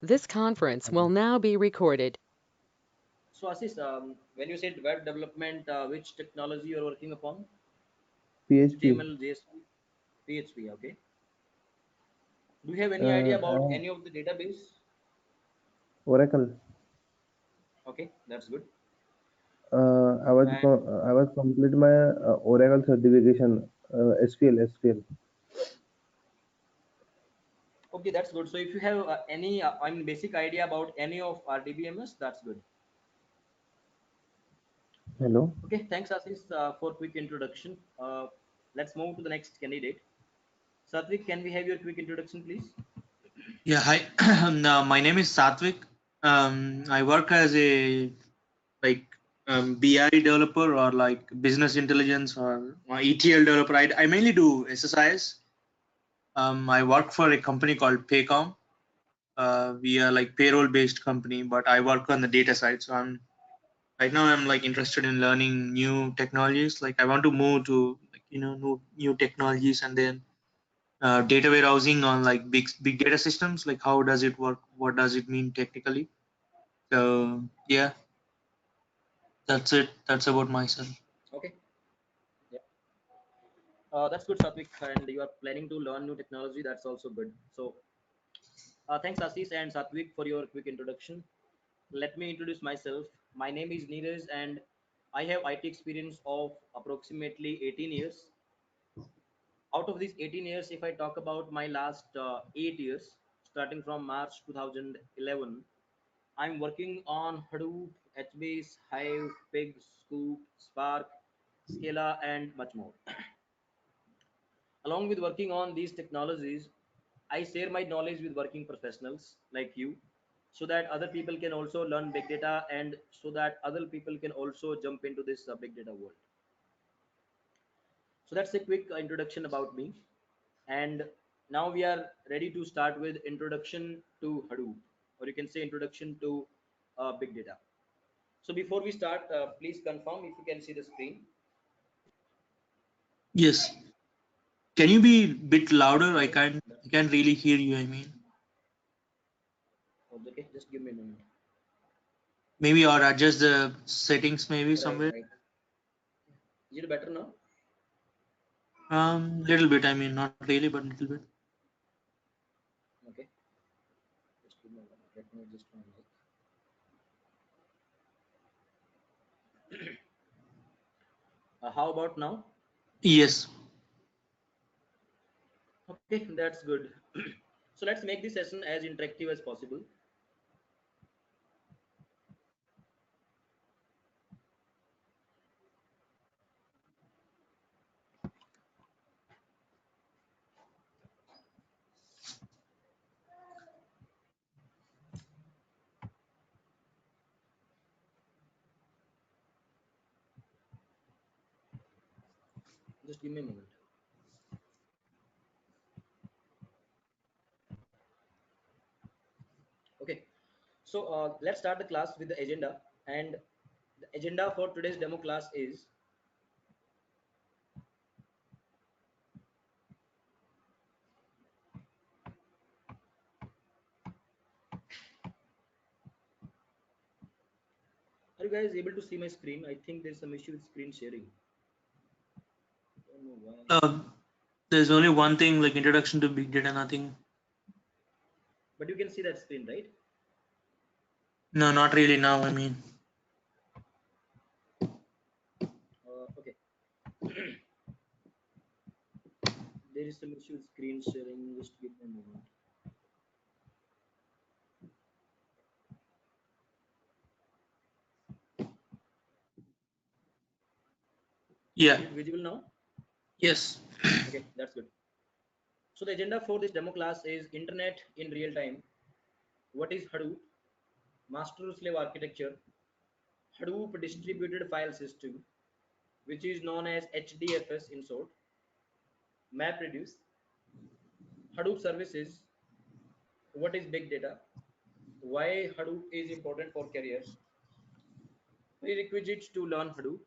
This conference will now be recorded. So Ashish, when you said web development, which technology you are working upon? PHP. HTML, JSP, PHP. Okay. Do you have any idea about Uh, any of the database? Oracle. Okay, that's good. And I was complete my Oracle certification. SQL. okay, that's good. So if you have any, basic idea about any of our DBMS, that's good. Hello. Okay, thanks Ashish for quick introduction. Let's move to the next candidate. Satvik, can we have your quick introduction, please? Yeah, hi. No, my name is Satvik. I work as a like BI developer or like business intelligence or ETL developer. I mainly do SSIS. I work for a company called Paycom. We are like payroll based company, but I work on the data side. So right now I'm like interested in learning new technologies. Like I want to move to like new technologies and then data warehousing on like big data systems. Like how does it work? What does it mean technically? So yeah, that's it. That's about myself. Okay, yeah, that's good, Satvik. And you are planning to learn new technology. That's also good. So thanks, Ashish and Satvik, for your quick introduction. Let me introduce myself. My name is Neeraj, and I have IT experience of approximately 18 years. Out of these 18 years, if I talk about my last 8 years, starting from March 2011, I'm working on Hadoop, HBase, Hive, Pig, Scoop, Spark, Scala, and much more. Along with working on these technologies, I share my knowledge with working professionals like you so that other people can also learn big data and so that other people can also jump into this big data world. So that's a quick introduction about me. And now we are ready to start with introduction to Hadoop, or you can say introduction to big data. So before we start, please confirm if you can see the screen. Yes. Can you be a bit louder? I Okay, can't. I can't really hear you. I mean, okay, just give me a moment. maybe or adjust the settings maybe Right, somewhere. right. Is it better now? Little bit. I mean, not really, but little bit. Okay, just give me a moment. Let me adjust my mic. How about now? Yes. Okay, that's good. So let's make this session as interactive as possible. Just give me a moment. Okay, so let's start the class with the agenda. And the agenda for today's demo class is are you guys able to see my screen? I think there's some issue with screen sharing. Don't know why. Uh, there's only one thing like introduction to big data. Nothing. But you can see that screen, right? No, not really now. I mean, Okay. There is some issue with screen sharing. Just give me a moment. yeah. Is it visible now? Yes. Okay, that's good. So the agenda for this demo class is Internet in real time. What is Hadoop? Master slave architecture. Hadoop distributed file system, which is known as HDFS in short. MapReduce. Hadoop services. What is big data? Why Hadoop is important for careers. Prerequisites to learn Hadoop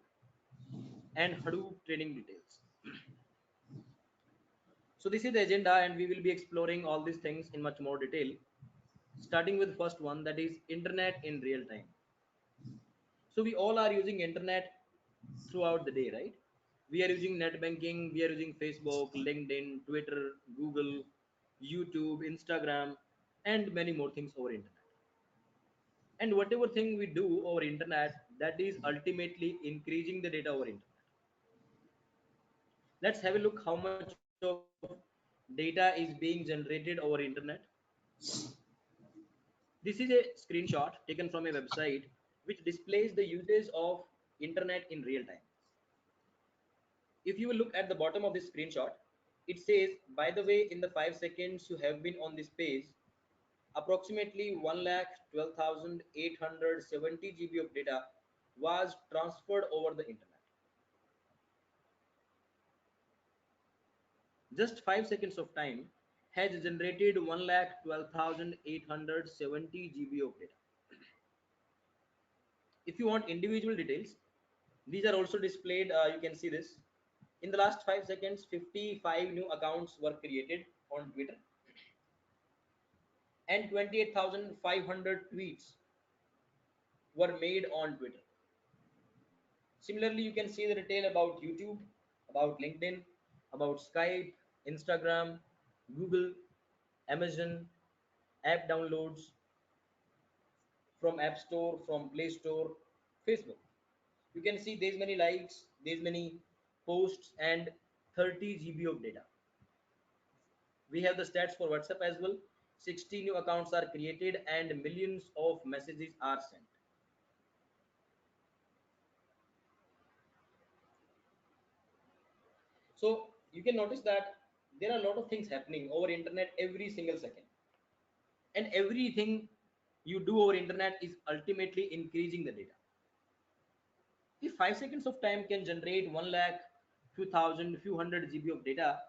and Hadoop training details. So this is the agenda and we will be exploring all these things in much more detail. Starting with first one, that is internet in real time. So we all are using internet throughout the day, right? We are using net banking, we are using Facebook, LinkedIn, Twitter, Google, YouTube, Instagram, and many more things over internet. And whatever thing we do over internet, that is ultimately increasing the data over internet. Let's have a look how much of data is being generated over internet. This is a screenshot taken from a website which displays the usage of internet in real time. If you will look at the bottom of this screenshot, it says, by the way, in the 5 seconds you have been on this page, approximately 1,12,870 GB of data was transferred over the internet. Just 5 seconds of time has generated 1,12,870 GB of data. If you want individual details, these are also displayed. You can see this. In the last 5 seconds, 55 new accounts were created on Twitter and 28,500 tweets were made on Twitter. Similarly, you can see the detail about YouTube, about LinkedIn, about Skype, Instagram, Google, Amazon, app downloads from App Store, from Play Store, Facebook. You can see there's many likes, there's many posts, and 30 GB of data. We have the stats for WhatsApp as well. 60 new accounts are created and millions of messages are sent. So you can notice that there are a lot of things happening over internet every single second, and everything you do over internet is ultimately increasing the data. If 5 seconds of time can generate 1 lakh few thousand few hundred GB of data,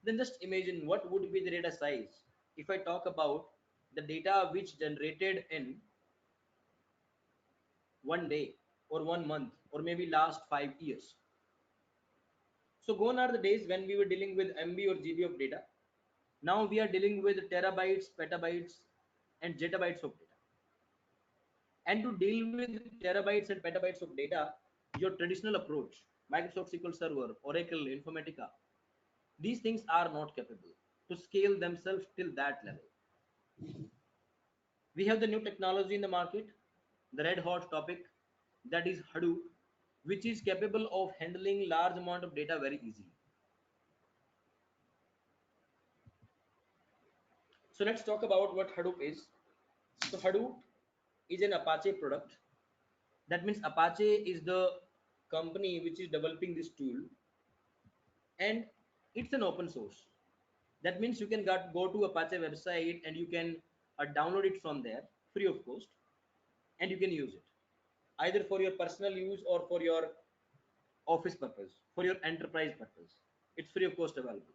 then just imagine what would be the data size if I talk about the data which generated in 1 day or 1 month or maybe last 5 years. So gone are the days when we were dealing with MB or GB of data. Now we are dealing with terabytes, petabytes, and zettabytes of data. And to deal with terabytes and petabytes of data, your traditional approach, Microsoft SQL Server, Oracle, Informatica, these things are not capable to scale themselves till that level. We have the new technology in the market, the red hot topic, that is Hadoop, which is capable of handling large amount of data very easily. So let's talk about what Hadoop is. So Hadoop is an Apache product. That means Apache is the company which is developing this tool, and it's an open source. That means you can go to Apache website and you can download it from there free of cost, and you can use it either for your personal use or for your office purpose, for your enterprise purpose. It's free of cost available.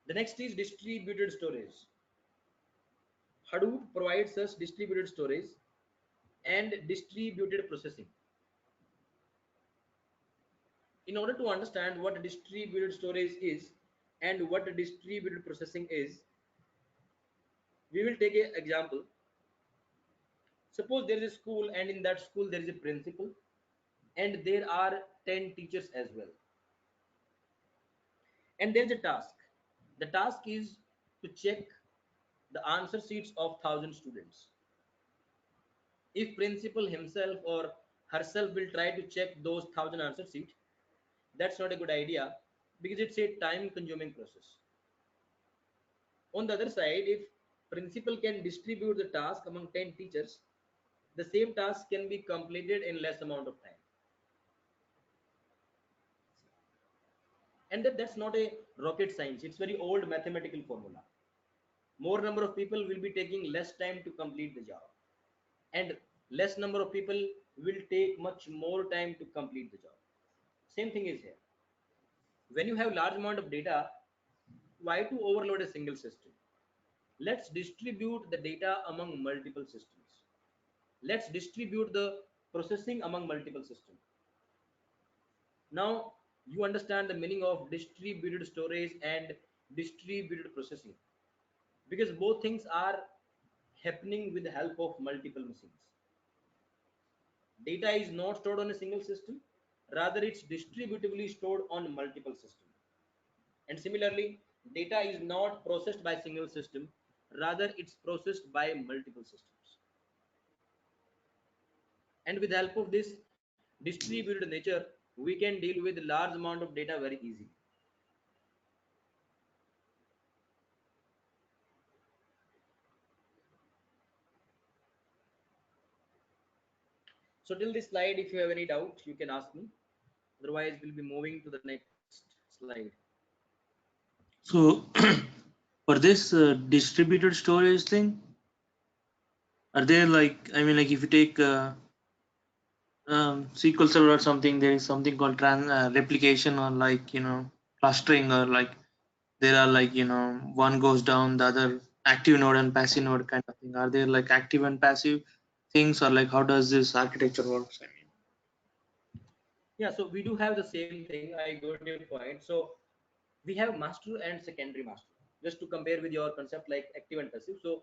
The next is distributed storage. Hadoop provides us distributed storage and distributed processing. In order to understand what distributed storage is and what distributed processing is, we will take an example. Suppose there is a school, and in that school there is a principal and there are 10 teachers as well, and there's a task. The task is to check the answer sheets of 1,000 students. If principal himself or herself will try to check those 1,000 answer sheets, that's not a good idea because it's a time consuming process. On the other side, if principal can distribute the task among 10 teachers, the same task can be completed in less amount of time. And that's not a rocket science, it's very old mathematical formula. More number of people will be taking less time to complete the job, and less number of people will take much more time to complete the job. Same thing is here. When you have large amount of data, why to overload a single system? Let's distribute the data among multiple systems. Let's distribute the processing among multiple systems. Now you understand the meaning of distributed storage and distributed processing, because both things are happening with the help of multiple machines. Data is not stored on a single system, rather it's distributively stored on multiple systems. And similarly, data is not processed by single system, rather it's processed by multiple systems. And with the help of this distributed nature, we can deal with large amount of data very easily. So till this slide, if you have any doubt, you can ask me. Otherwise, we'll be moving to the next slide. So for this distributed storage thing, are there like, I mean, like if you take SQL Server or something, there is something called replication or like, clustering, or like there are like, one goes down, the other active node and passive node kind of thing. Are there like active and passive things, or like how does this architecture works? I mean, Yeah, so we do have the same thing. I got your point. So we have master and secondary master. Just to compare with your concept like active and passive. So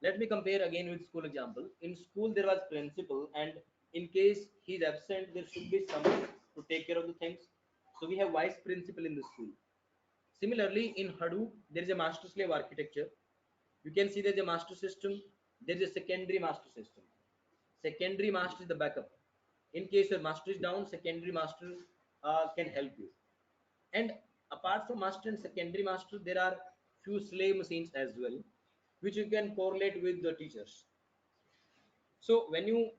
let me compare again with school example. In school, there was principal, and in case he's absent, there should be someone to take care of the things. So we have vice principal in the school. Similarly, in Hadoop, there is a master slave architecture. You can see there's a master system, there is a secondary master system. Secondary master is the backup. In case your master is down, secondary master can help you. And apart from master and secondary master, there are few slave machines as well, which you can correlate with the teachers. So when you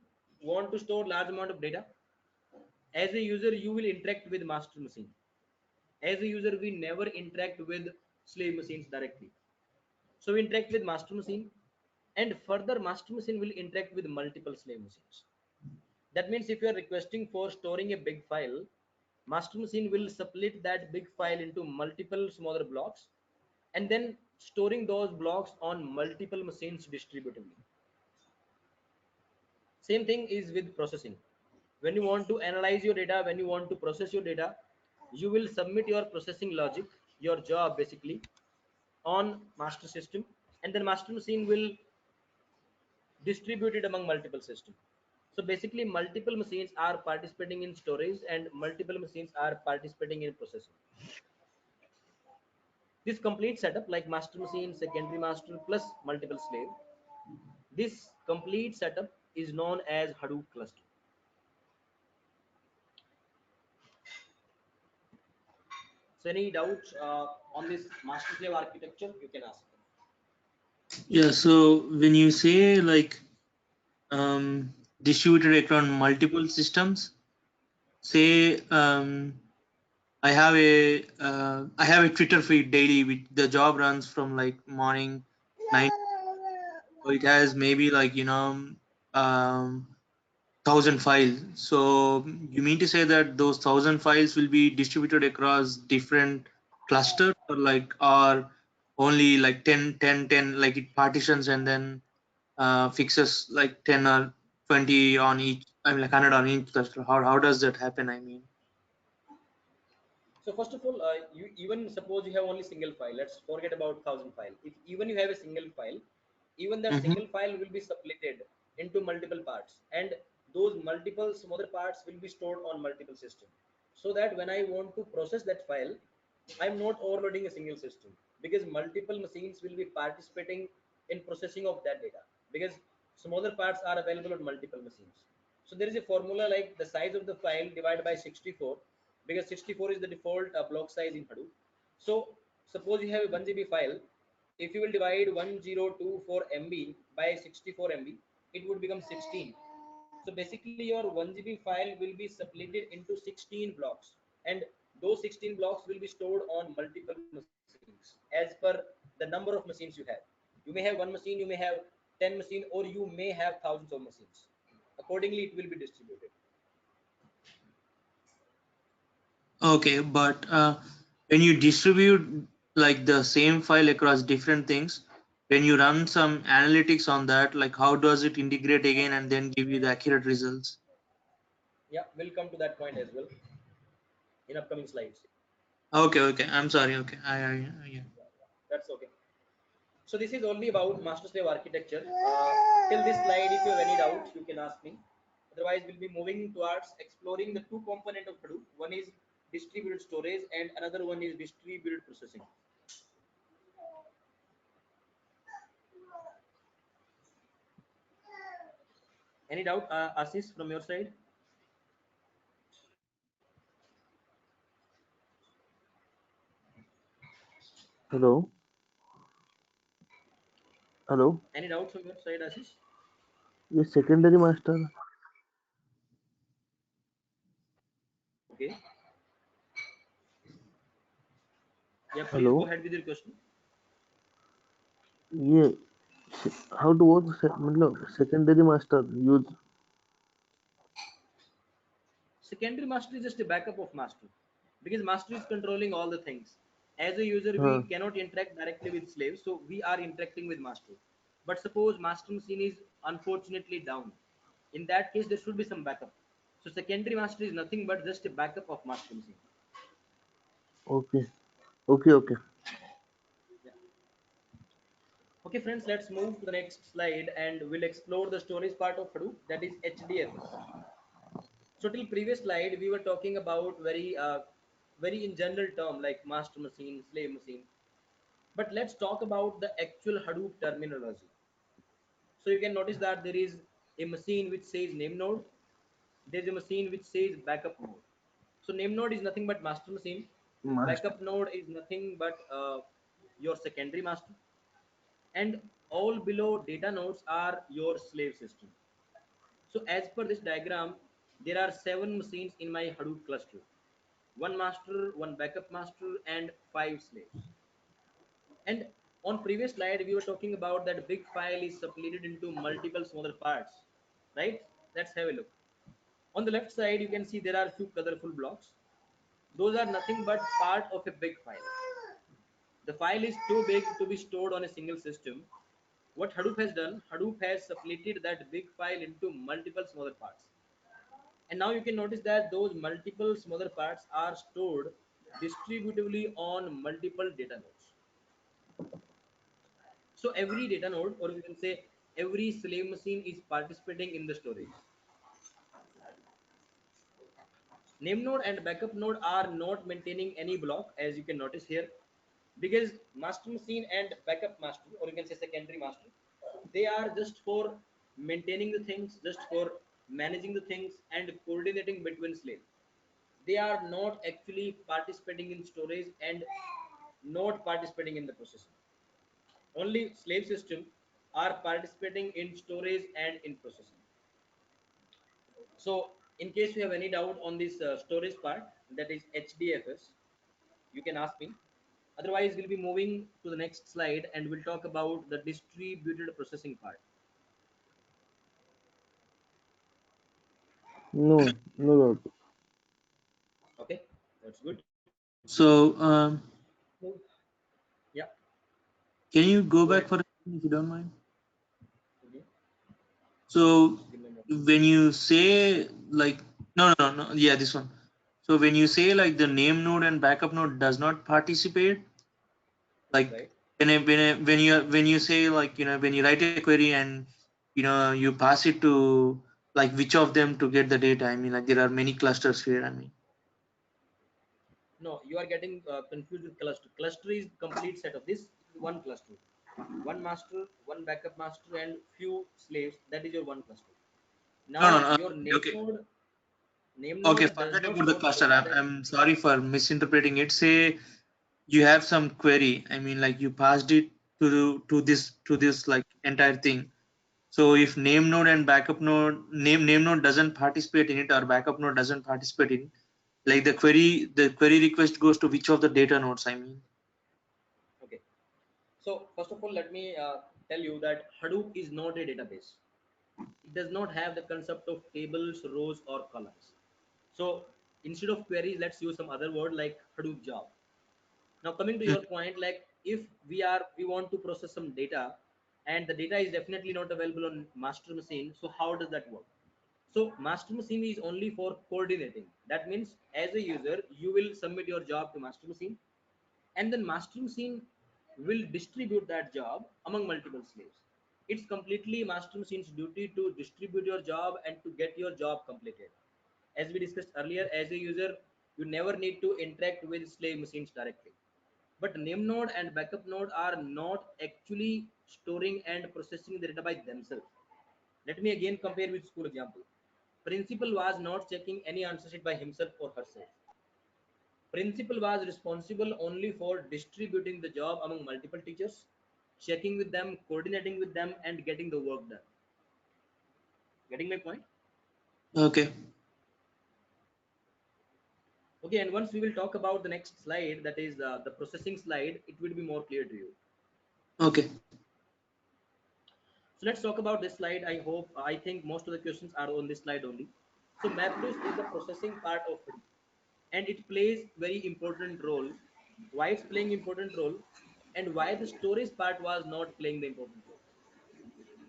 want to store large amount of data, as a user, you will interact with master machine. As a user, we never interact with slave machines directly. So we interact with master machine, and further master machine will interact with multiple slave machines. That means if you are requesting for storing a big file, master machine will split that big file into multiple smaller blocks and then storing those blocks on multiple machines distributively. Same thing is with processing. When you want to analyze your data, when you want to process your data, you will submit your processing logic, your job basically, on master system, and then master machine will distribute it among multiple systems. So basically, multiple machines are participating in storage and multiple machines are participating in processing. This complete setup, like master machine, secondary master plus multiple slave, this complete setup is known as Hadoop cluster. So any doubts on this master slave architecture, you can ask. yeah. So when you say like distributed across multiple systems, say I have a Twitter feed daily, which the job runs from like morning 9. So it has maybe like um 1,000 files. So you mean to say that those 1,000 files will be distributed across different clusters, or like, or only like 10, 10, 10, like it partitions and then fixes like 10 or 20 on each, I mean like 100 on each cluster. How does that happen? I mean. So first of all, you even suppose you have only single file. Let's forget about 1,000 file. If even you have a single file, even that Mm-hmm. single file will be splitted into multiple parts, and those multiple smaller parts will be stored on multiple systems. So that when I want to process that file, I'm not overloading a single system, because multiple machines will be participating in processing of that data, because smaller parts are available on multiple machines. So there is a formula like the size of the file divided by 64, because 64 is the default block size in Hadoop. So suppose you have a 1 GB file. If you will divide 1024 MB by 64 MB, it would become 16. So basically your 1 GB file will be split into 16 blocks, and those 16 blocks will be stored on multiple machines as per the number of machines you have. You may have one machine, you may have 10 machines, or you may have thousands of machines. Accordingly, it will be distributed. Okay, but when you distribute like the same file across different things, when you run some analytics on that, like how does it integrate again and then give you the accurate results? Yeah, we'll come to that point as well in upcoming slides. Okay, okay. I'm sorry. Okay, yeah. That's okay. So this is only about master slave architecture. Till this slide, if you have any doubt, you can ask me. Otherwise, we'll be moving towards exploring the two component of Hadoop. One is distributed storage and another one is distributed processing. Any doubt, Assis, from your side? Hello, hello. Any doubt from your side, Assis? Yes, secondary master. Okay. Yeah, please go Hello. ahead with your question. Yeah. How to work मतलब secondary master use. Secondary master is just a backup of master because master is controlling all the things. As a user, we हाँ. cannot interact directly with slaves, so we are interacting with master. But suppose master machine is unfortunately down. In that case, there should be some backup. So secondary master is nothing but just a backup of master machine. Okay. Okay. Okay. Yeah. Okay, friends, let's move to the next slide and we'll explore the storage part of Hadoop, that is HDFS. So till previous slide, we were talking about very in general term like master machine, slave machine. But let's talk about the actual Hadoop terminology. So you can notice that there is a machine which says name node. There is a machine which says backup node. So name node is nothing but master machine. Master. Backup node is nothing but your secondary master. And all below data nodes are your slave system. So as per this diagram, there are 7 machines in my Hadoop cluster. One master, one backup master, and 5 slaves. And on previous slide, we were talking about that big file is separated into multiple smaller parts, right? Let's have a look. On the left side, you can see there are few colorful blocks. Those are nothing but part of a big file. The file is too big to be stored on a single system. What Hadoop has done, Hadoop has separated that big file into multiple smaller parts. And now you can notice that those multiple smaller parts are stored distributively on multiple data nodes. So every data node, or we can say every slave machine, is participating in the storage. Name node and backup node are not maintaining any block, as you can notice here, because master machine and backup master, or you can say secondary master, they are just for maintaining the things, just for managing the things and coordinating between slaves. They are not actually participating in storage and not participating in the processing. Only slave system are participating in storage and in processing. So in case you have any doubt on this storage part, that is HDFS, you can ask me. Otherwise, we'll be moving to the next slide and we'll talk about the distributed processing part. No. No doubt. Okay, that's good. So, Yeah, can you go go back ahead. for a second if you don't mind? Okay, So, just give me a moment. when you say like, no, yeah, this one. So when you say like the name node and backup node does not participate, That's like right. when you say like when you write a query and you pass it to like which of them to get the data. I mean, like there are many clusters here. I mean, No, you are getting confused with cluster. Cluster is complete set of this is one cluster. One master, one backup master, and few slaves. That is your one cluster. Now no. your Okay, name okay. node does Forget not about the cluster. process that. I'm sorry for misinterpreting it. Say you have some query. I mean, like you passed it to this like entire thing. So if name node and backup node name node doesn't participate in it or backup node doesn't participate in it, like the query request goes to which of the data nodes? I mean, Okay. So first of all, let me tell you that Hadoop is not a database. It does not have the concept of tables, rows, or columns. So instead of queries, let's use some other word like Hadoop job. Now coming to your point, like if we want to process some data and the data is definitely not available on master machine, so how does that work? So master machine is only for coordinating. That means as a user, you will submit your job to master machine, and then master machine will distribute that job among multiple slaves. It's completely master machine's duty to distribute your job and to get your job completed. As we discussed earlier, as a user, you never need to interact with slave machines directly. But name node and backup node are not actually storing and processing the data by themselves. Let me again compare with school example. Principal was not checking any answer sheet by himself or herself. Principal was responsible only for distributing the job among multiple teachers, checking with them, coordinating with them, and getting the work done. Getting my point? Okay. Okay, and once we will talk about the next slide, that is the processing slide, it will be more clear to you. Okay. So let's talk about this slide. I think most of the questions are on this slide only. So MapReduce is the processing part of Hadoop, and it plays very important role. Why it's playing important role, and why the storage part was not playing the important role?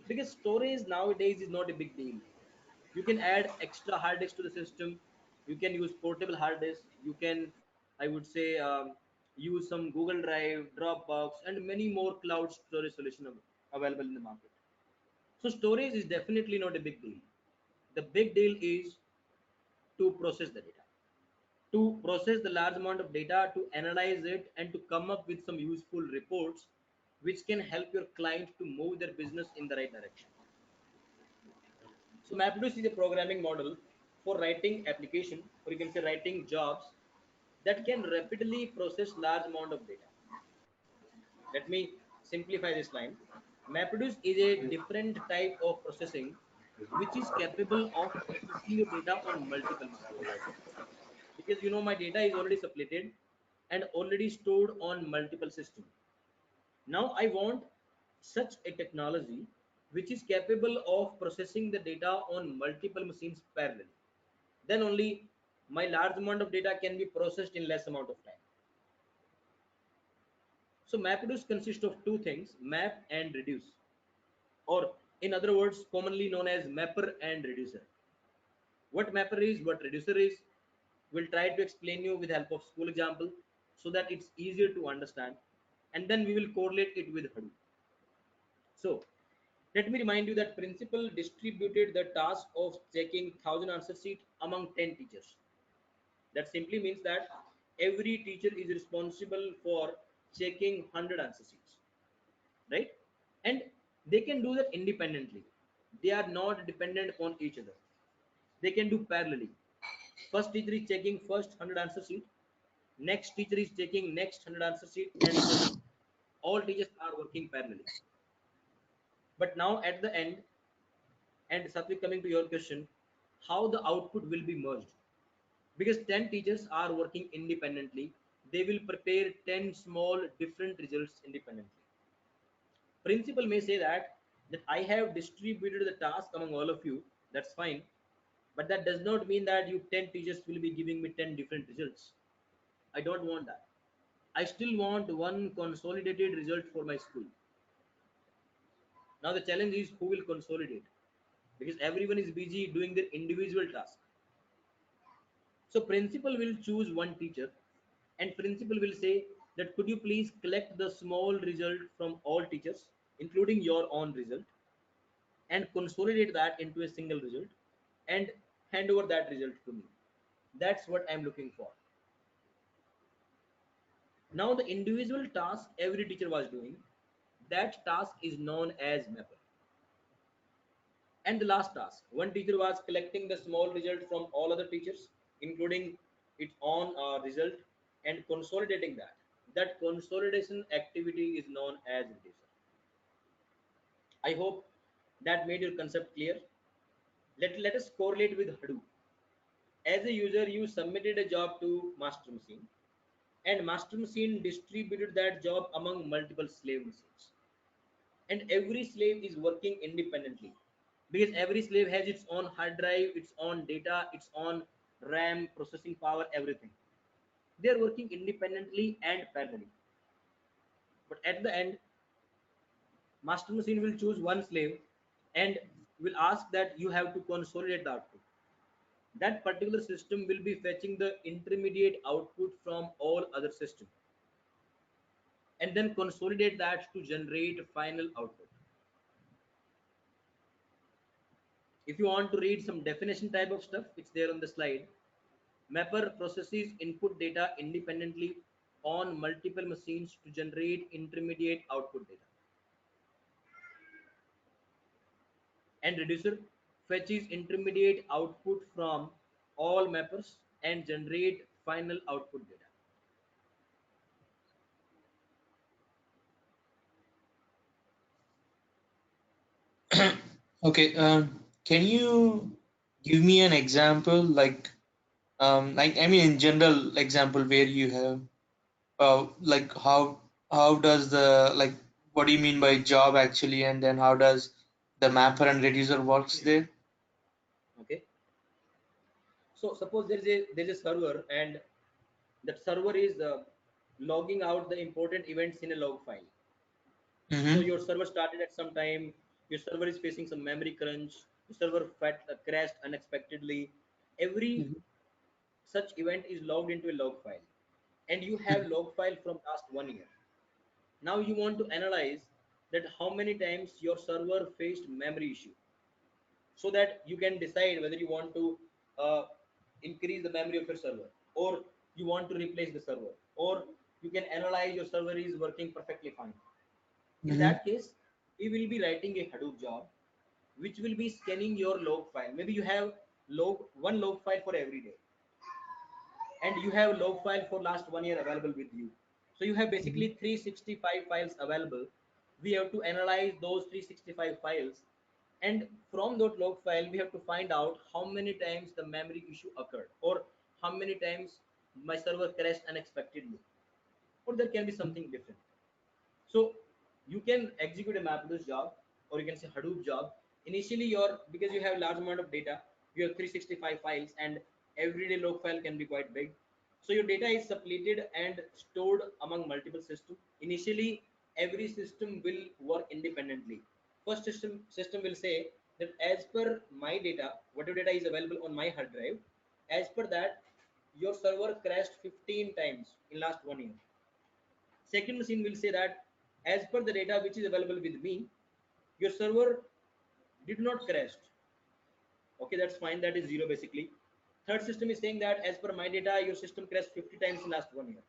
Because storage nowadays is not a big deal. You can add extra hard disk to the system. You can use portable hard disk. You can, I would say, use some Google Drive, Dropbox, and many more cloud storage solutions available in the market. So storage is definitely not a big deal. The big deal is to process the data, to process the large amount of data, to analyze it, and to come up with some useful reports which can help your client to move their business in the right direction. So MapReduce is a programming model for writing application, or you can say writing jobs that can rapidly process large amount of data. Let me simplify this line. MapReduce is a different type of processing which is capable of processing your data on multiple machines. Because my data is already suppleted and already stored on multiple systems. Now I want such a technology which is capable of processing the data on multiple machines parallelly. Then only my large amount of data can be processed in less amount of time. So MapReduce consists of two things: map and reduce, or in other words, commonly known as mapper and reducer. What mapper is, what reducer is, we'll try to explain you with the help of school example so that it's easier to understand, and then we will correlate it with Hadoop. So let me remind you that principal distributed the task of checking 1,000 answer sheet among 10 teachers. That simply means that every teacher is responsible for checking 100 answer sheets, right? And they can do that independently. They are not dependent upon each other. They can do parallelly. First teacher is checking first 100 answer sheet, next teacher is checking next 100 answer sheet, and so on. All teachers are working parallelly. But now at the end, and Satvik, coming to your question, how the output will be merged? Because 10 teachers are working independently, they will prepare 10 small different results independently. Principal may say that I have distributed the task among all of you, that's fine, but that does not mean that you 10 teachers will be giving me 10 different results. I don't want that. I still want one consolidated result for my school. Now the challenge is who will consolidate, because everyone is busy doing their individual task. So principal will choose one teacher, and principal will say that could you please collect the small result from all teachers, including your own result, and consolidate that into a single result and hand over that result to me. That's what I'm looking for. Now the individual task every teacher was doing, that task is known as mapper. And the last task, one teacher was collecting the small result from all other teachers, including its own result, and consolidating that. That consolidation activity is known as reducer. I hope that made your concept clear. Let us correlate with Hadoop. As a user, you submitted a job to master machine, and master machine distributed that job among multiple slave machines. And every slave is working independently, because every slave has its own hard drive, its own data, its own RAM, processing power, everything. They are working independently and parallelly. But at the end, master machine will choose one slave and will ask that you have to consolidate the output. That particular system will be fetching the intermediate output from all other systems. and then consolidate that to generate final output. If you want to read some definition type of stuff, it's there on the slide. Mapper processes input data independently on multiple machines to generate intermediate output data. And reducer fetches intermediate output from all mappers and generate final output data. Okay. Can you give me an example, like I mean, in general example where you have, like how does the like what do you mean by job actually, and then how does the mapper and reducer works there? Okay. So suppose there's a server, and that server is logging out the important events in a log file. So Mm-hmm. your server started at some time, your server is facing some memory crunch, your server crashed unexpectedly. Every such event is logged into a log file, and you have log file from last 1 year. Now you want to analyze that how many times your server faced memory issue, so that you can decide whether you want to uh, increase the memory of your server, or you want to replace the server, or you can analyze your server is working perfectly fine. In Mm-hmm. that case, we will be writing a Hadoop job which will be scanning your log file. Maybe you have one log file for every day, and you have log file for last 1 year available with you. So you have basically 365 files available. We have to analyze those 365 files, and from that log file we have to find out how many times the memory issue occurred, or how many times my server crashed unexpectedly, or there can be something different. So you can execute a MapReduce job, or you can say Hadoop job. Initially, because you have large amount of data, you have 365 files, and everyday log file can be quite big. So your data is suppleted and stored among multiple systems. Initially, every system will work independently. First system will say that as per my data, whatever data is available on my hard drive, as per that, your server crashed 15 times in last 1 year. Second machine will say that as per the data which is available with me, your server did not crash. Okay, that's fine. That is zero basically. Third system is saying that as per my data, your system crashed 50 times in last 1 year.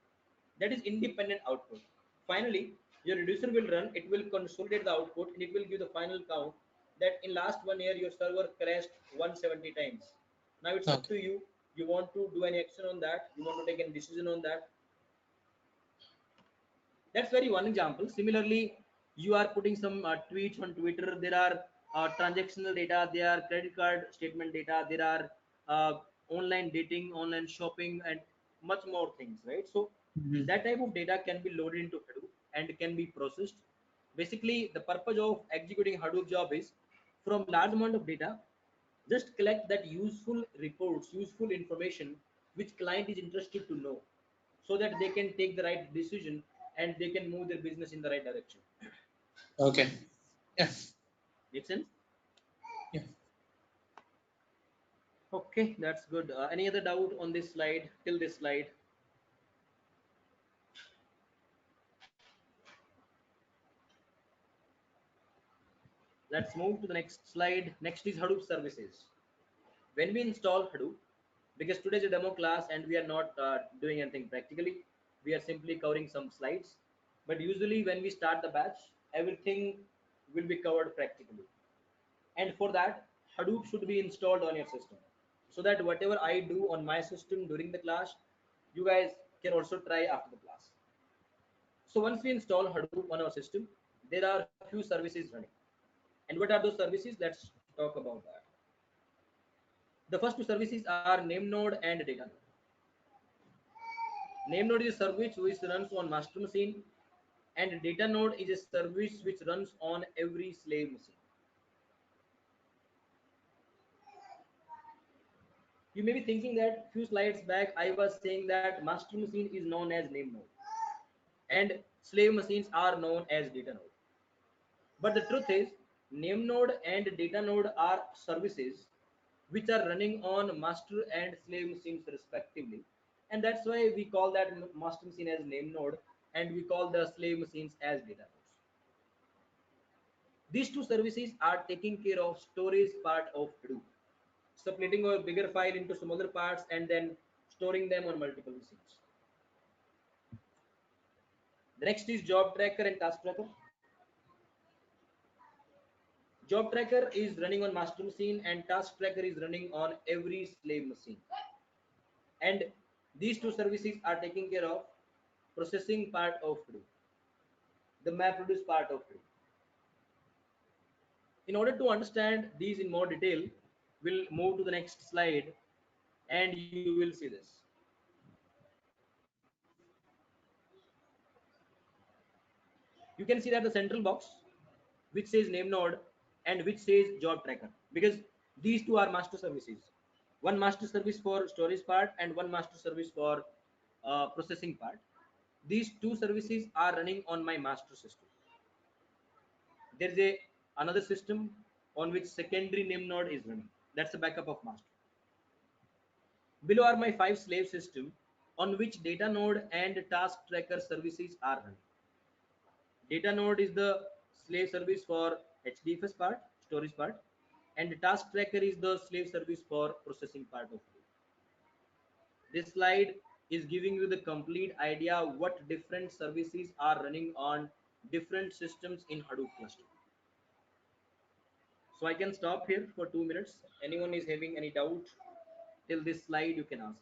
That is independent output. Finally, your reducer will run. It will consolidate the output, and it will give the final count that in last 1 year your server crashed 170 times. Now it's up Okay. to you. You want to do any action on that? You want to take any decision on that? That's very one example. Similarly, you are putting some tweets on Twitter. There are transactional data, there are credit card statement data, there are online dating, online shopping, and much more things, right? So Mm-hmm. that type of data can be loaded into Hadoop and can be processed. Basically, the purpose of executing Hadoop job is from large amount of data, just collect that useful reports, useful information which client is interested to know, so that they can take the right decision and they can move their business in the right direction. Okay. Yeah. Make sense? Yeah. Okay, that's good. Any other doubt on this slide till this slide? Let's move to the next slide. Next is Hadoop services. When we install Hadoop, because today is a demo class and we are not doing anything practically, we are simply covering some slides. But usually when we start the batch, everything will be covered practically. And for that, Hadoop should be installed on your system, so that whatever I do on my system during the class, you guys can also try after the class. So once we install Hadoop on our system, there are few services running. And what are those services? Let's talk about that. The first two services are name node and data node. Name node is a service which runs on master machine, and data node is a service which runs on every slave machine. You may be thinking that few slides back I was saying that master machine is known as name node and slave machines are known as data node. But the truth is, name node and data node are services which are running on master and slave machines respectively. And that's why we call that master machine as name node. and we call the slave machines as data nodes. These two services are taking care of storage part of Hadoop, splitting a bigger file into smaller parts and then storing them on multiple machines. The next is job tracker and task tracker. Job tracker is running on master machine and task tracker is running on every slave machine. And these two services are taking care of processing part of Hadoop, the MapReduce part of Hadoop. In order to understand these in more detail, we'll move to the next slide and you will see this. You can see that the central box which says name node and which says job tracker, because these two are master services. One master service for storage part and one master service for processing part. These two services are running on my master system. There is a another system on which secondary name node is running. That's a backup of master. Below are my 5 slave system on which data node and task tracker services are running. Data node is the slave service for HDFS part, storage part, and the task tracker is the slave service for processing part of it. This slide is giving you the complete idea what different services are running on different systems in Hadoop cluster. So I can stop here for 2 minutes. Anyone is having any doubt till this slide, you can ask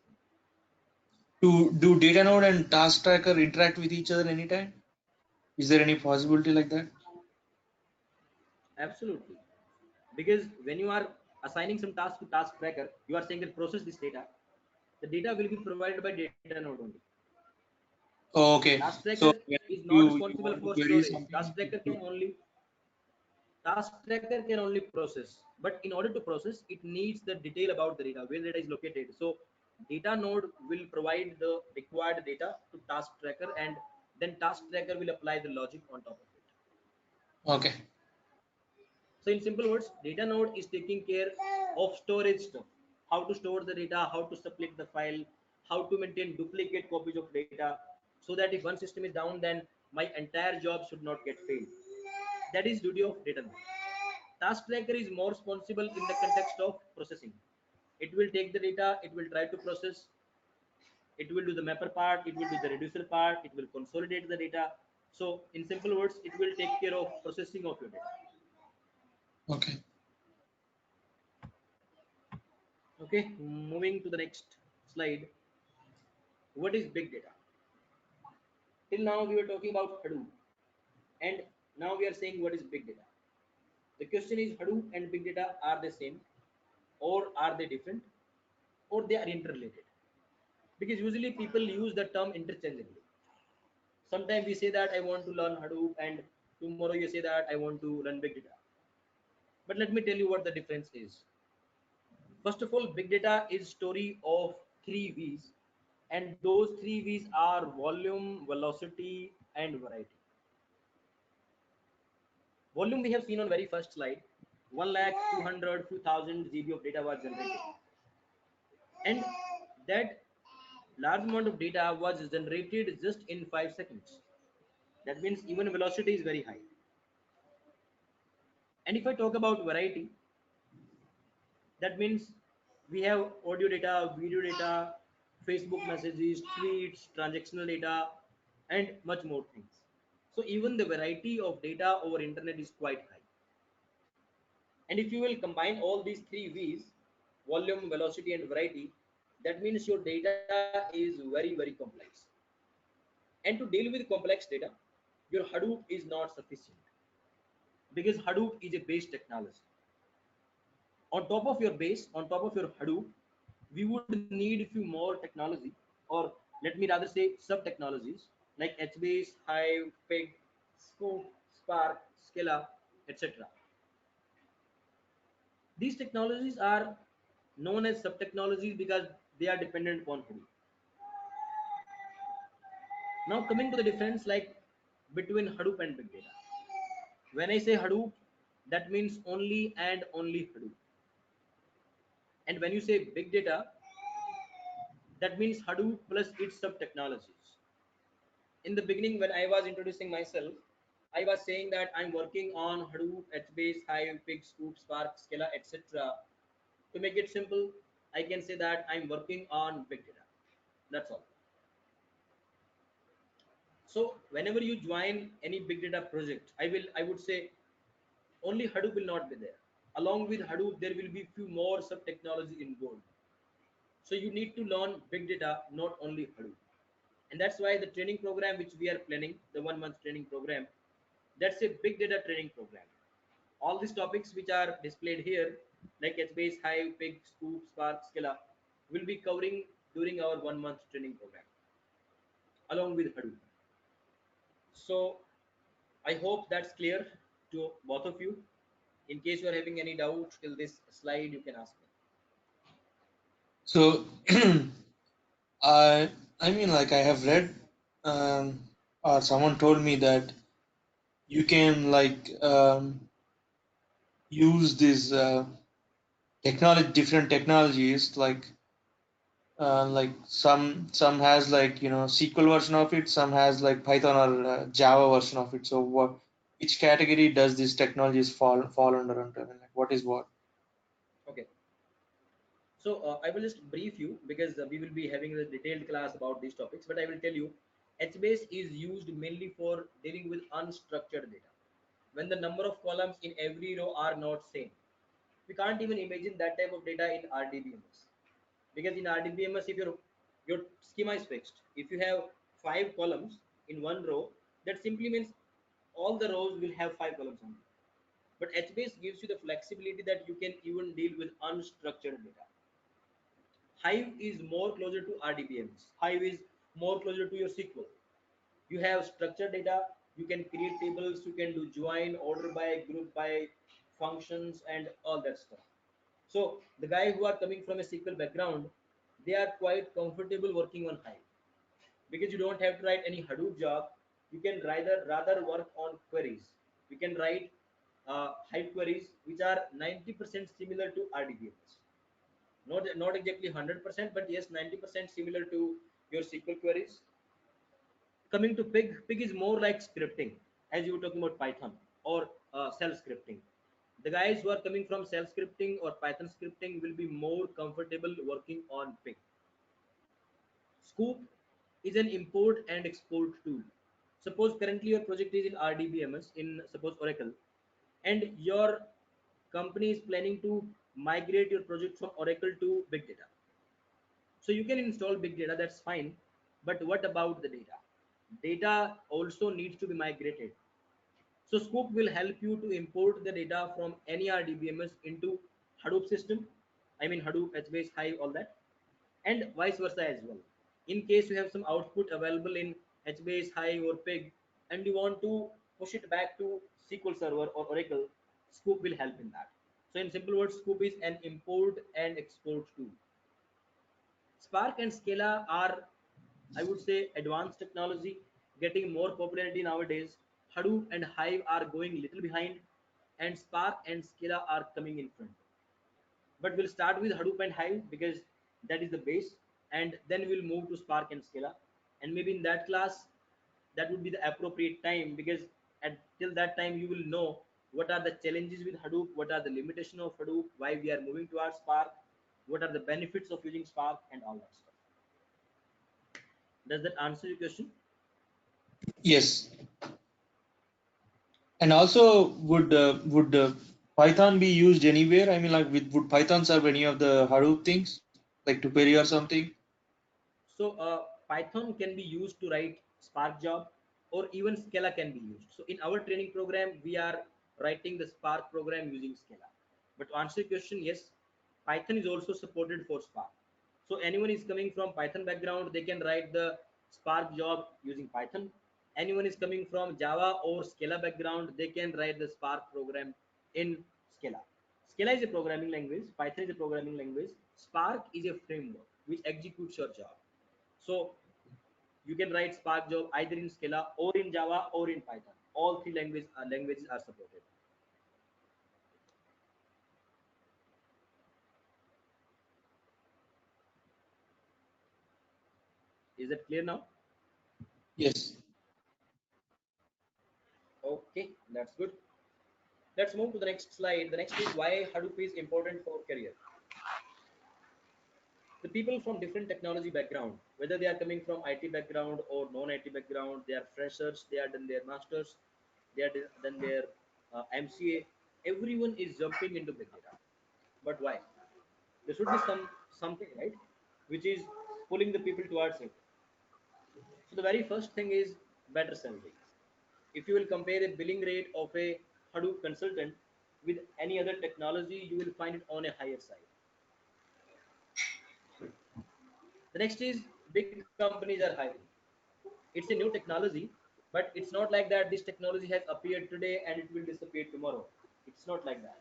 me. Do data node and task tracker interact with each other anytime? Is there any possibility like that? Absolutely. Because when you are assigning some task to task tracker, you are saying that process this data. The data will be provided by data node only. Oh, okay. Task tracker So when is not you responsible want to for query storage. something, Task tracker can only process, but in order to process, it needs the detail about the data, where data is located. So data node will provide the required data to task tracker, and then task tracker will apply the logic on top of it. okay. So in simple words, data node is taking care of storage stuff, how to store the data, how to split the file, how to maintain duplicate copies of data, so that if one system is down, then my entire job should not get failed. That is duty of data node. Task tracker is more responsible in the context of processing. It will take the data, it will try to process, it will do the mapper part, it will do the reducer part, it will consolidate the data. So in simple words, it will take care of processing of your data. Okay. Okay, moving to the next slide. What is big data? Till now we were talking about Hadoop, and now we are saying what is big data. The question is, Hadoop and big data are the same, or are they different, or they are interrelated? Because usually people use the term interchangeably. Sometimes we say that I want to learn Hadoop, and tomorrow you say that I want to learn big data. But let me tell you what the difference is. First of all, big data is story of 3 V's, and those 3 V's are volume, velocity, and variety. Volume we have seen on very first slide. 1 lakh 200 2000 GB of data was generated, and that large amount of data was generated just in 5 seconds. That means even velocity is very high. And if I talk about variety, that means we have audio data, video data, Facebook messages, tweets, transactional data, and much more things. So even the variety of data over internet is quite high. And if you will combine all these 3 V's, volume, velocity, and variety, that means your data is very, very complex. And to deal with complex data, your Hadoop is not sufficient, because Hadoop is a base technology. On top of your base, on top of your Hadoop, we would need a few more technology, or let me rather say sub technologies like HBase, Hive, Pig, Scoop, Spark, Scala, etc. These technologies are known as sub technologies because they are dependent upon Hadoop. Now coming to the difference like between Hadoop and big data. When I say Hadoop, that means only and only Hadoop. And when you say big data, that means Hadoop plus its sub technologies. In the beginning, when I was introducing myself, I was saying that I'm working on Hadoop, HBase, Hive, Pig, Scoop, Spark, Scala, etc. To make it simple, I can say that I'm working on big data. That's all. So whenever you join any big data project, I would say only Hadoop will not be there. Along with Hadoop, there will be few more sub technology involved. So you need to learn big data, not only Hadoop. And that's why the training program which we are planning, the 1 month training program, that's a big data training program. All these topics which are displayed here, like HBase, Hive, Pig, Scoop, Spark, Scala, will be covering during our 1 month training program along with Hadoop. So I hope that's clear to both of you. In case you are having any doubt till this slide, you can ask me. So I mean, like, I have read, or someone told me that you can, like, use these different technologies, like some has, like, SQL version of it, some has like Python or Java version of it. So which category does these technologies fall under? I mean, like, what is what? Okay. So I will just brief you because we will be having a detailed class about these topics. But I will tell you, HBase is used mainly for dealing with unstructured data. When the number of columns in every row are not same, we can't even imagine that type of data in RDBMS. Because in RDBMS, if your schema is fixed, if you have 5 columns in one row, that simply means all the rows will have 5 columns only. But HBase gives you the flexibility that you can even deal with unstructured data. Hive is more closer to RDBMS. Hive is more closer to your SQL. You have structured data, you can create tables, you can do join, order by, group by, functions, and all that stuff. So the guy who are coming from a SQL background, they are quite comfortable working on Hive because you don't have to write any Hadoop job. You can rather work on queries. You can write Hive queries which are 90% similar to RDBMS. Not exactly 100%, but yes, 90% similar to your SQL queries. Coming to Pig is more like scripting, as you were talking about Python or shell scripting. The guys who are coming from shell scripting or Python scripting will be more comfortable working on Pig. Scoop is an import and export tool. Suppose currently your project is in RDBMS in suppose Oracle, and your company is planning to migrate your project from Oracle to Big Data. So you can install big data, that's fine. But what about the data? Data also needs to be migrated. So Scoop will help you to import the data from any RDBMS into Hadoop system. I mean Hadoop, HBase, Hive, all that, and vice versa as well. In case you have some output available in HBase, Hive, or Pig, and you want to push it back to SQL Server or Oracle, Scoop will help in that. So in simple words, Scoop is an import and export tool. Spark and Scala are, I would say, advanced technology, getting more popularity nowadays. Hadoop and Hive are going little behind, and Spark and Scala are coming in front. But we'll start with Hadoop and Hive because that is the base, and then we'll move to Spark and Scala. And maybe in that class, that would be the appropriate time because at till that time you will know what are the challenges with Hadoop, what are the limitations of Hadoop, why we are moving towards Spark, what are the benefits of using Spark, and all that stuff. Does that answer your question? Yes. And also, would Python be used anywhere? I mean, like, would Python serve any of the Hadoop things, like to query or something? So Python can be used to write Spark job, or even Scala can be used. So in our training program, we are writing the Spark program using Scala. But to answer your question, yes, Python is also supported for Spark. So anyone is coming from Python background, they can write the Spark job using Python. Anyone is coming from Java or Scala background, they can write the Spark program in Scala. Scala is a programming language, Python is a programming language, Spark is a framework which executes your job. So you can write Spark job either in Scala or in Java or in Python. All three languages are supported. Is that clear now? Yes. Okay, that's good. Let's move to the next slide. The next is why Hadoop is important for career. The people from different technology background, whether they are coming from IT background or non-IT background, they are freshers, they are done their masters, they are done their MCA. Everyone is jumping into big data. But why? There should be something, right, which is pulling the people towards it. So the very first thing is better salary. If you will compare the billing rate of a Hadoop consultant with any other technology, you will find it on a higher side. The next is big companies are hiring. It's a new technology, but it's not like that this technology has appeared today and it will disappear tomorrow. It's not like that.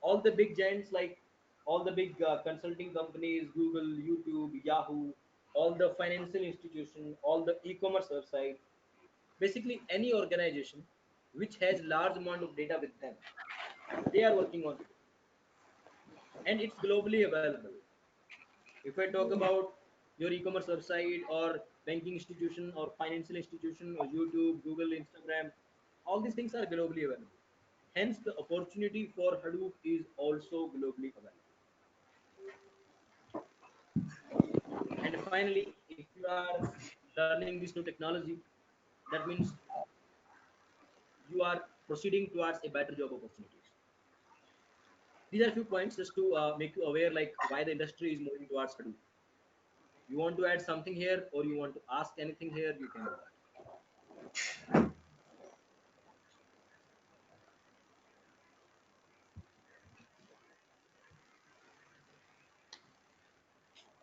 All the big giants, like all the big consulting companies, Google, YouTube, Yahoo, all the financial institution, all the e-commerce website, basically any organization which has large amount of data with them, they are working on it, and it's globally available. If I talk about your e-commerce website or banking institution or financial institution or YouTube, Google, Instagram, all these things are globally available. Hence, the opportunity for Hadoop is also globally available. And finally, if you are learning this new technology, that means you are proceeding towards a better job opportunities. These are a few points just to make you aware, like why the industry is moving towards Hadoop. You want to add something here, or you want to ask anything here, you can do that.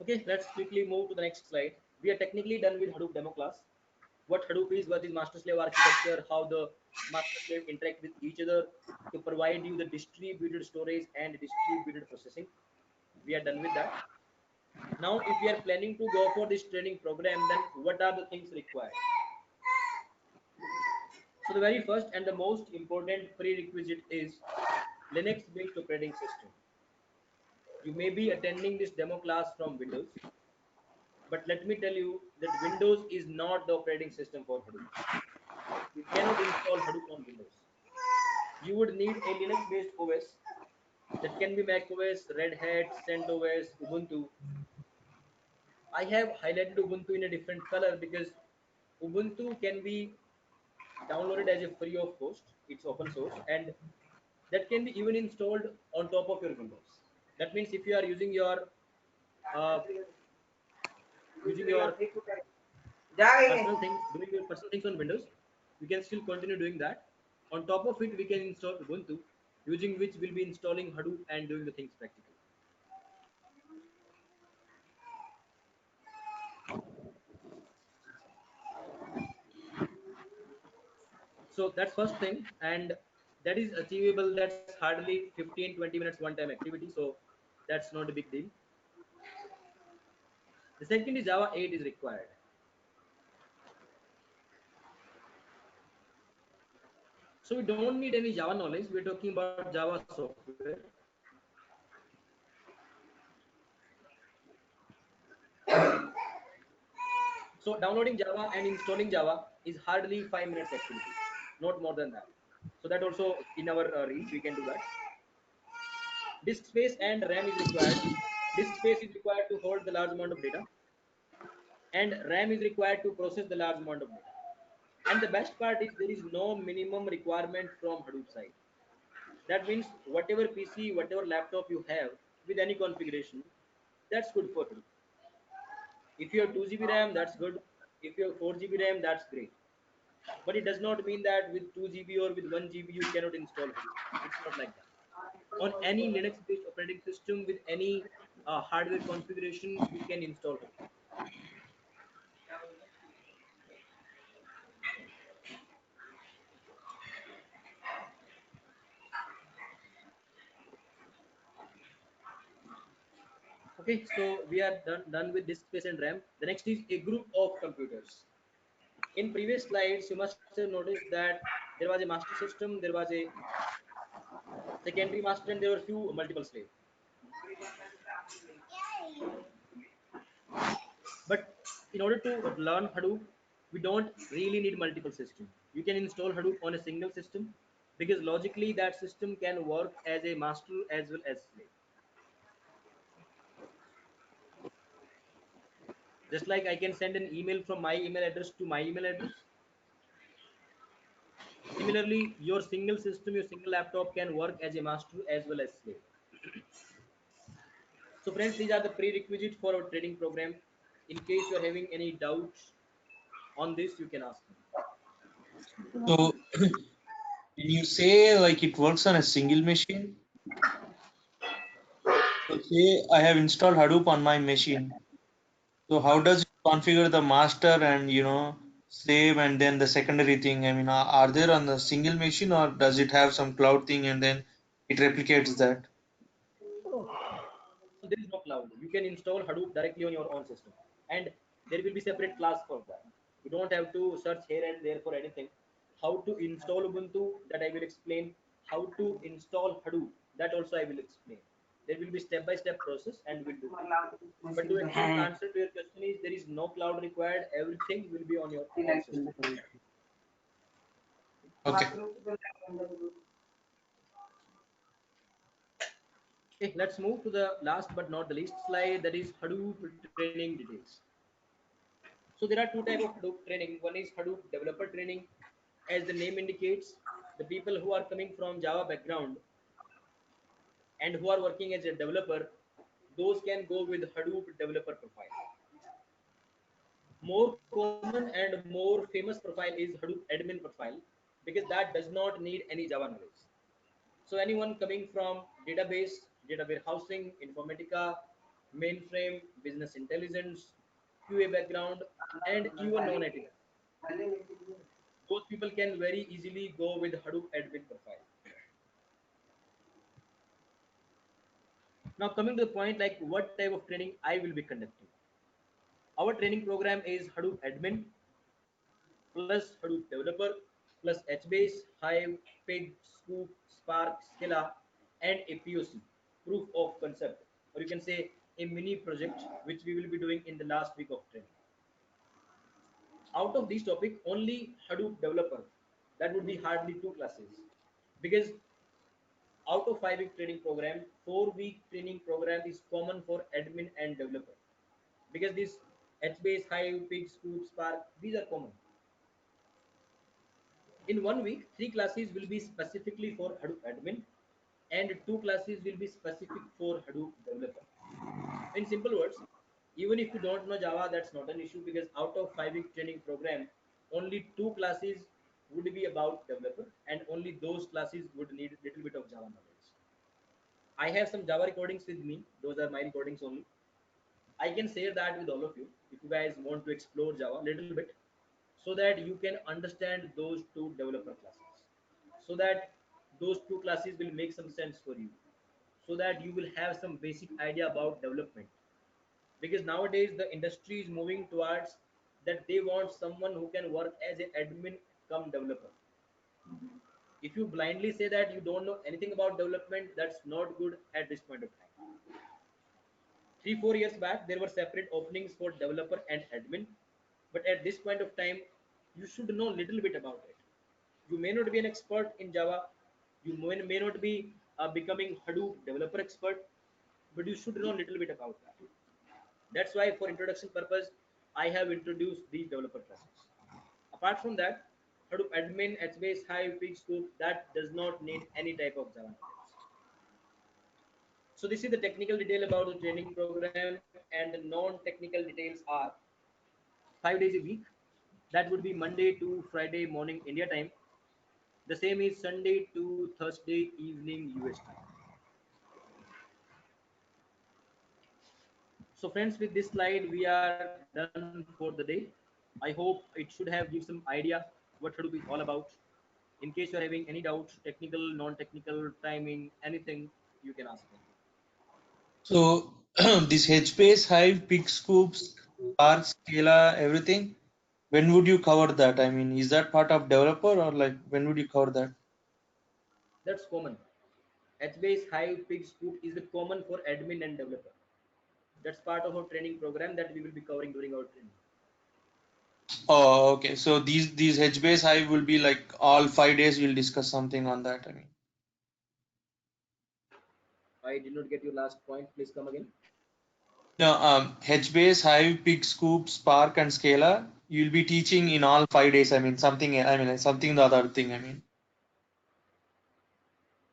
Okay, let's quickly move to the next slide. We are technically done with Hadoop demo class. What Hadoop is, what is master slave architecture, how the master slave interact with each other to provide you the distributed storage and distributed processing. We are done with that. Now, if we are planning to go for this training program, then what are the things required? So the very first and the most important prerequisite is Linux-based operating system. You may be attending this demo class from Windows, but let me tell you that Windows is not the operating system for Hadoop. You cannot install Hadoop on Windows. You would need a Linux-based OS that can be Mac OS, Red Hat, CentOS, Ubuntu. I have highlighted Ubuntu in a different color because Ubuntu can be downloaded as a free of cost. It's open source, and that can be even installed on top of your Windows. That means if you are uh, using your personal thing, doing your personal things on Windows, we can still continue doing that. On top of it, we can install Ubuntu, using which we'll be installing Hadoop and doing the things practically. So that's first thing, and that is achievable. That's hardly 15-20 minutes one time activity, so that's not a big deal. The second is Java 8 is required. So we don't need any Java knowledge. We're talking about Java software. So downloading Java and installing Java is hardly 5 minutes activity, not more than that. So that also in our reach we can do that. Disk space and RAM is required. Disk space is required to hold the large amount of data, and RAM is required to process the large amount of data. And the best part is there is no minimum requirement from Hadoop side. That means whatever PC, whatever laptop you have with any configuration, that's good for Hadoop. If you have 2 GB RAM, that's good. If you have 4 GB RAM, that's great. But it does not mean that with 2 GB or with 1 GB you cannot install Hadoop. It's not like that. On any Linux-based operating system with any hardware configuration, you can install Hadoop. Okay, so we are done with disk space and RAM. The next is a group of computers. In previous slides, you must have noticed that there was a master system, there was a secondary master, and there were few multiple slaves. But in order to learn Hadoop, we don't really need multiple systems. You can install Hadoop on a single system because logically that system can work as a master as well as slave. Just like I can send an email from my email address to my email address. Similarly, your single system, your single laptop can work as a master as well as slave. So friends, these are the prerequisites for our training program. In case you are having any doubts on this, you can ask me. So when you say like it works on a single machine, so say I have installed Hadoop on my machine. So how does it configure the master and slave and then the secondary thing? I mean, are there on the single machine or does it have some cloud thing and then it replicates that? So there is no cloud. You can install Hadoop directly on your own system, and there will be separate class for that. You don't have to search here and there for anything. How to install Ubuntu, that I will explain. How to install Hadoop, that also I will explain. There will be step-by-step process, and we'll do that. But to exact answer to your question is there is no cloud required. Everything will be on your own system. Okay. Okay, let's move to the last but not the least slide, that is Hadoop training details. So there are two types of Hadoop training. One is Hadoop developer training. As the name indicates, the people who are coming from Java background and who are working as a developer, those can go with Hadoop developer profile. More common and more famous profile is Hadoop admin profile because that does not need any Java knowledge. So anyone coming from database, data warehousing, informatica, mainframe, business intelligence, QA background, and even non-IT, those people can very easily go with Hadoop admin profile. Now coming to the point, like what type of training I will be conducting. Our training program is Hadoop admin plus Hadoop developer plus HBase, Hive, Pig, Scoop, Spark, Scala, and a POC, proof of concept, or you can say a mini project which we will be doing in the last week of training. Out of this topic, only Hadoop developer, that would be hardly two classes, because out of 5 week training program, 4 week training program is common for admin and developer, because this HBase, Hive, Pig, Scoop, Spark, these are common. In 1 week, 3 classes will be specifically for Hadoop admin, and 2 classes will be specific for Hadoop developer. In simple words, even if you don't know Java, that's not an issue, because out of 5 week training program, only 2 classes would be about developer, and only those classes would need a little bit of Java knowledge. I have some Java recordings with me. Those are my recordings only. I can share that with all of you if you guys want to explore Java a little bit, so that you can understand those two developer classes, so that those two classes will make some sense for you, so that you will have some basic idea about development. Because nowadays the industry is moving towards that they want someone who can work as an admin come developer. If you blindly say that you don't know anything about development, that's not good at this point of time. 3 4 years back there were separate openings for developer and admin, but at this point of time you should know little bit about it. You may not be an expert in Java, you may not be becoming Hadoop developer expert, but you should know little bit about that. That's why for introduction purpose I have introduced these developer classes. Apart from that, Hadoop admin, HBase, Hive, Pig, Scoop, that does not need any type of Java knowledge. So this is the technical detail about the training program, and the non-technical details are 5 days a week. That would be Monday to Friday morning India time. The same is Sunday to Thursday evening US time. So friends, with this slide, we are done for the day. I hope it should have give some idea what Hadoop is all about. In case you're having any doubts, technical, non-technical, timing, anything, you can ask me. So this HBase, Hive, Pig Scoops, Spark, Scala, everything. When would you cover that? I mean, is that part of developer or like when would you cover that? That's common. HBase, Hive, Pig, Scoop is the common for admin and developer. That's part of our training program that we will be covering during our training. Oh, okay. So these HBase Hive will be like all 5 days. We'll discuss something on that. I mean, I did not get your last point. Please come again. no, HBase Hive, Pig, Scoop, Spark, and Scala. You'll be teaching in all 5 days. I mean, something. I mean, like, something the other thing. I mean.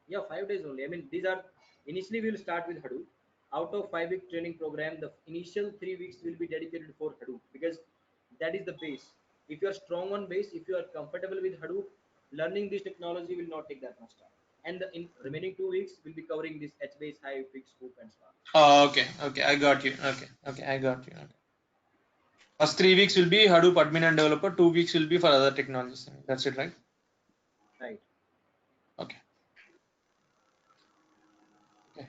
Yeah, 5 days only. I mean, these are initially we will start with Hadoop. Out of 5 week training program, the initial 3 weeks will be dedicated for Hadoop because that is the base. If you are strong on base, if you are comfortable with Hadoop, learning this technology will not take that much time. And the in remaining 2 weeks will be covering this HBase, Hive, Big Scoop, and Spark. Oh, okay. Okay, I got you. Okay. Okay, I got you. Okay. First 3 weeks will be Hadoop admin and developer. 2 weeks will be for other technologies. That's it, right? Right. Okay. Okay.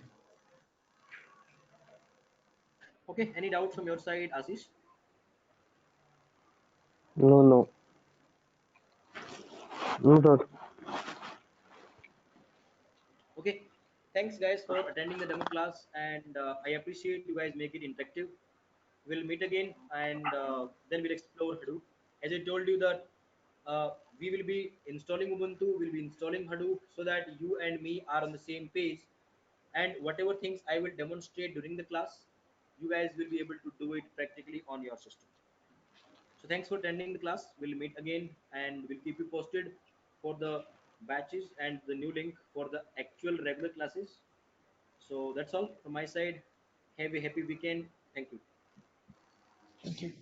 Okay. Any doubts from your side, Ashish? No, no, no, sir. Okay. Thanks, guys, for attending the demo class, and I appreciate you guys make it interactive. We'll meet again, and then we'll explore Hadoop. As I told you that we will be installing Ubuntu, we'll be installing Hadoop, so that you and me are on the same page. And whatever things I will demonstrate during the class, you guys will be able to do it practically on your system. So thanks for attending the class. We'll meet again, and we'll keep you posted for the batches and the new link for the actual regular classes. So that's all from my side. Have a happy weekend. Thank you. Thank you.